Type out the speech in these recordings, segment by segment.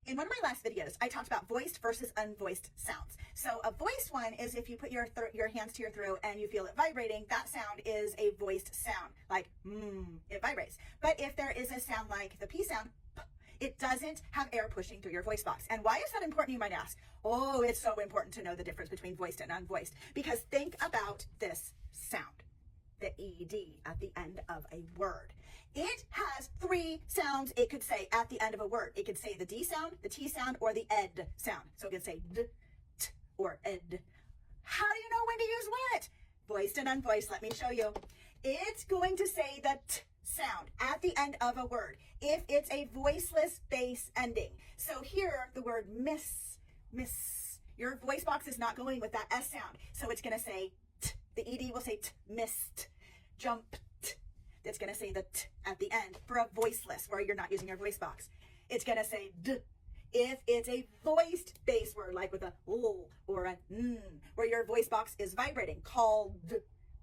In one of my last videos, I talked about voiced versus unvoiced sounds. So a voiced one is if you put your hands to your throat and you feel it vibrating, that sound is a voiced sound, like it vibrates. But if there is a sound like the P sound, it doesn't have air pushing through your voice box. And why is that important, you might ask? Oh, it's so important to know the difference between voiced and unvoiced, because think about this sound, the ED at the end of a word. It has three sounds it could say at the end of a word. It could say the D sound, the T sound, or the ed sound. So it could say d, t, or ed. How do you know when to use what? Voiced and unvoiced, let me show you. It's going to say the t sound at the end of a word if it's a voiceless base ending. So here, the word miss, your voice box is not going with that S sound. So it's going to say t. The ED will say t, missed, jumped. It's going to say the t at the end for a voiceless, where you're not using your voice box. It's going to say d. If it's a voiced base word, like with a l or a n, where your voice box is vibrating, called,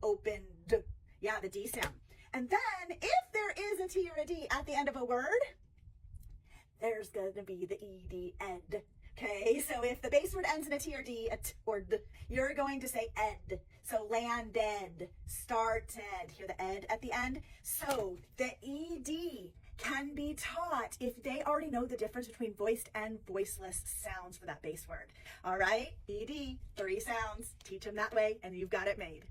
opened, yeah, the D sound. And then if there is a T or a D at the end of a word, there's going to be the ED, ed. Okay, so if the base word ends in a T or D, a T or D, you're going to say ed. So landed, started, hear the ed at the end? So the ED can be taught if they already know the difference between voiced and voiceless sounds for that base word. All right, ED, 3 sounds. Teach them that way and you've got it made.